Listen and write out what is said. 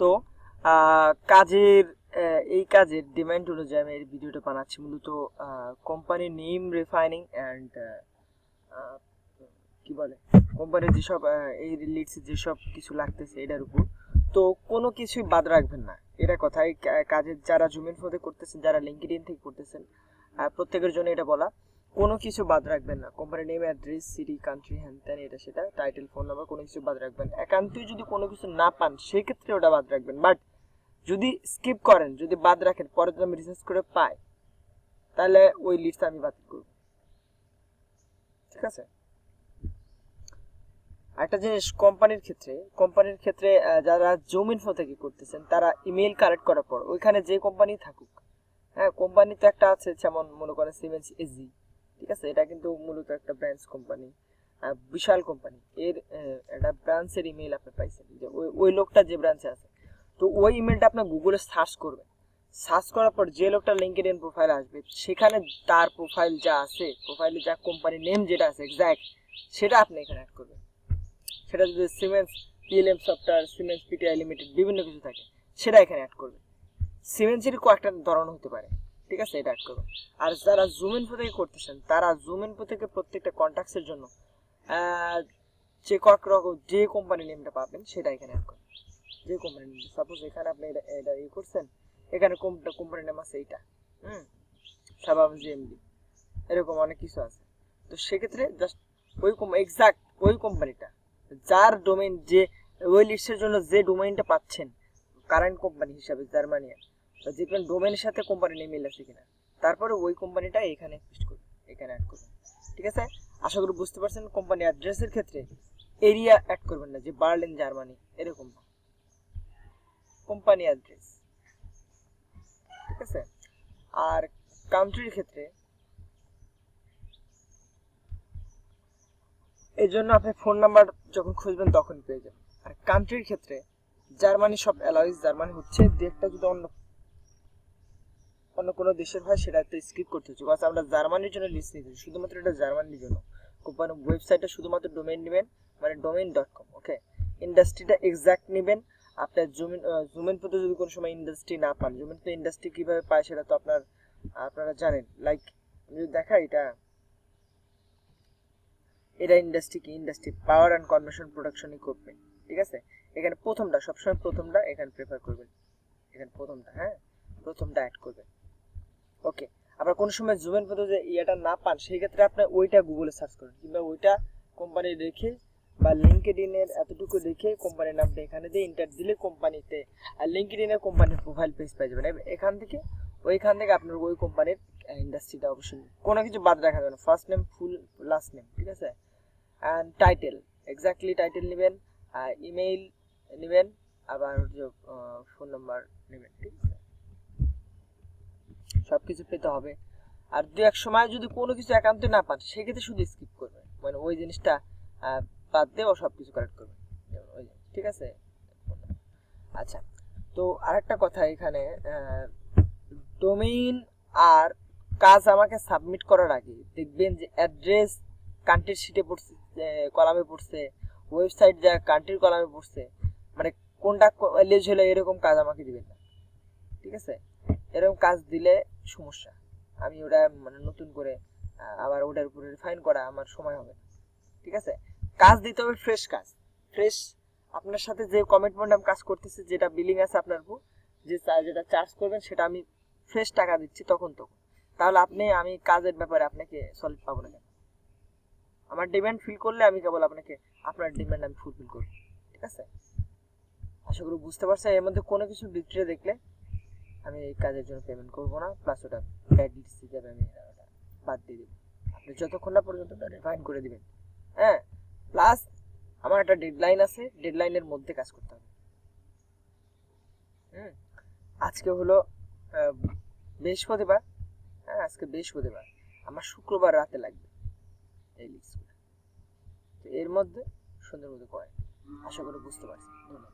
তো কাজের এই কাজের ডিমান্ড অনুযায়ী আমি এই ভিডিওটা বানাচ্ছি। মূলত কোম্পানি নেম রিফাইনিং অ্যান্ড কি বলে কোম্পানির যেসব এই রিলেটস যেসব কিছু লাগতেছে এটার উপর। তো কোনো কিছুই বাদ রাখবেন না, এটা কথাই কাজের যারা জুমিনফোতে করতেছেন, যারা লিঙ্কডইন থেকে করতেছেন, প্রত্যেকের জন্য এটা বলা, কোনো কিছু বাদ রাখবেন না। কোম্পানির নেম, অ্যাড্রেস, সিটি, কান্ট্রি, হ্যান ত্যান, এটা সেটা, টাইটেল, ফোন নাম্বার, কোনো কিছু বাদ রাখবেন। একান্তই যদি কোনো কিছু না পান সেক্ষেত্রে ওটা বাদ রাখবেন। বাট যদি স্কিপ করেন, যদি বাদ রাখেন, পরে যদি আমি রিসার্চ করে পাই তাহলে ওই লিস্ট আমি বাতিল করব। ঠিক আছে। একটা জিনিস, কোম্পানির ক্ষেত্রে যারা জুমিনফো থেকে করতেছেন তারা ইমেল কালেক্ট করার পর ওইখানে যে কোম্পানি থাকুক, হ্যাঁ, কোম্পানি তো একটা আছে, যেমন মনে করেন সিমেন্স এজি, ঠিক আছে, এটা কিন্তু মূলত একটা ব্রাঞ্চ কোম্পানি, বিশাল কোম্পানি। এর একটা ব্রাঞ্চের ইমেল আপনি পাইছেন, যে ওই লোকটা যে ব্রাঞ্চে আছে, তো ওই ইমেলটা আপনি গুগলে সার্চ করবেন। সার্চ করার পর যে লোকটা লিঙ্কডইন প্রোফাইল আসবে, সেখানে তার প্রোফাইল যা আছে, প্রোফাইলে যা কোম্পানি নেম যেটা আছে এক্স্যাক্ট, সেটা আপনি এখানে অ্যাড করবেন। সেটা যদি Siemens PLM software, Siemens PTI limited, বিভিন্ন কিছু থাকে, সেটা এখানে অ্যাড করবেন। সিমেন্সের কয়েকটা ধরন হতে পারে, ঠিক আছে, এটা অ্যাড করবেন। আর যারা জুমিনফো থেকে করতেছেন তারা জুমিনফো থেকে প্রত্যেকটা কন্ট্যাক্টসের জন্য যে কয়েক রকম যে কোম্পানি নেমটা পাবেন সেটা এখানে অ্যাড করবেন। যে কোম্পানি নেম, সাপোজ এখানে আপনি এটা করছেন, এখানে কোম্পানি নেম আছে এইটা, সাবাব জিএমডি, এরকম অনেক কিছু আছে। তো সেক্ষেত্রে জাস্ট ওই এক্সাক্ট ওই কোম্পানিটা, যার ডোমেইন, যে ওই লিস্টের জন্য যে ডোমেইনটা পাচ্ছেন কারেন্ট কোম্পানি হিসাবে জার্মানিয়ান, যে কোনো ডোমেইনের সাথে কোম্পানি নেম মিল আছে কিনা, তারপরে ওই কোম্পানিটা এখানে পেস্ট করবেন, এখানে অ্যাড করবেন। ঠিক আছে, আশা করি বুঝতে পারছেন। কোম্পানি অ্যাড্রেসের ক্ষেত্রে এরিয়া অ্যাড করবেন না, যে বার্লিন জার্মানি এরকম না, কোম্পানি অ্যাড্রেস। ঠিক আছে। আর কান্ট্রির ক্ষেত্রে এই জন্য আপনি ফোন নাম্বার যখন খুঁজবেন তখন পেয়ে যাবেন। আর কান্ট্রির ক্ষেত্রে জার্মানি সব অ্যালাউইজ, জার্মানি হচ্ছে, একটা যদি অন্য কোনো দেশের হয় সেটা একটা স্কিপ করতে হচ্ছে। বাস আমরা জার্মানির জন্য লিস্ট নিতেছি, শুধুমাত্র এটা জার্মানির জন্য। কোম্পানির ওয়েবসাইটটা শুধুমাত্র ডোমেইন নেবেন, মানে domain.com। ওকে, ইন্ডাস্ট্রিটা এক্সাক্ট নেবেন। আপনার জুমিনফোতে যদি কোনো সময় ইন্ডাস্ট্রি না পান, জুমিনফো ইন্ডাস্ট্রি কিভাবে পায় সেটা তো আপনারা জানেন। লাইক যদি দেখাই, এটা ইন্ডাস্ট্রি কি, industry power and conversion production equipment. ঠিক আছে, এখানে প্রথমটা, সবসময় প্রথমটা এখানে প্রেফার করবেন, এখানে প্রথমটা, হ্যাঁ, প্রথমটা অ্যাড করবেন। ওকে, আবার কোন সময় জুমিনফোতে যে ইয়েটা না পান, সেই ক্ষেত্রে আপনি ওইটা গুগলে সার্চ করেন, কিংবা ওইটা কোম্পানি রেখে বা লিঙ্কডইনের এতটুকু রেখে কোম্পানির নামটা এখানে দিয়ে ইন্টার দিলে কোম্পানিতে, আর লিঙ্কডইনের কোম্পানির প্রোফাইল পেজ পেয়ে যাবেন। এখান থেকে আপনার ওই কোম্পানির ইন্ডাস্ট্রিটা অবশ্যই কোনো কিছু বাদ রাখা যাবে না। ফার্স্ট নেম, ফুল, লাস্ট নেম, ঠিক আছে, অ্যান্ড টাইটেল, এক্স্যাক্টলি টাইটেল নেবেন, ইমেইল নেবেন, আবার ফোন নাম্বার নেবেন। ঠিক আছে, সবকিছু পেতে হবে। আর দু এক সময় যদি কোনো কিছু একান্ত না পান, সেক্ষেত্রে শুধু স্কিপ করবেন, মানে ওই জিনিসটা বাদ দিয়ে ও সবকিছু কারেক্ট করবেন। ঠিক আছে। আচ্ছা, তো আরেকটা কথা এখানে, ডোমেইন আর কাজ আমাকে সাবমিট করার আগে দেখবেন যে অ্যাড্রেস কান্ট্রির শিটে পড়ছে, কলামে পড়ছে, ওয়েবসাইট যা কান্ট্রির কলামে পড়ছে, মানে কোনটা এলিজ হলে এরকম কাজ আমাকে দিবেন না। ঠিক আছে, এরকম কাজ দিলে সমস্যা, আমি ওটা মানে নতুন করে আবার ওটার উপরে রিফাইন করা আমার সময় হবে। ঠিক আছে, কাজ দিতে হবে ফ্রেশ কাজ, ফ্রেশ। আপনার সাথে যে কমিটমেন্ট আমি কাজ করতেছি, যেটা বিলিং আছে আপনার উপর, যেটা চার্জ করবেন, সেটা আমি ফ্রেশ টাকা দিচ্ছি তখন। তাহলে আমি কাজের ব্যাপারে আপনাকে সলিড পাবো না কেন? আমার ডিমান্ড ফিল করলে আমি কেবল আপনাকে আপনার ডিমান্ড আমি ফুলফিল করব। ঠিক আছে, আশা করি বুঝতে পারছেন। এর মধ্যে কোনো কিছু বিক্রি দেখলে আমি এই কাজের জন্য পেমেন্ট করবো না, প্লাস ওটা ব্যাড ডিটস হিসাবে আমি ওটা বাদ দিয়ে দেবো। আপনি যতক্ষণ না পর্যন্ত ওটা রিফাইন করে দিবেন, হ্যাঁ, প্লাস আমার একটা ডেডলাইন আছে, ডেডলাইনের মধ্যে কাজ করতে হবে। আজকে হলো বৃহস্পতিবার, হ্যাঁ, আজকে বৃহস্পতিবার, আমার শুক্রবার রাতে লাগবে এই লিস্টগুলো। তো এর মধ্যে সুন্দর মতো করেন, আশা করি বুঝতে পারছি। ধন্যবাদ।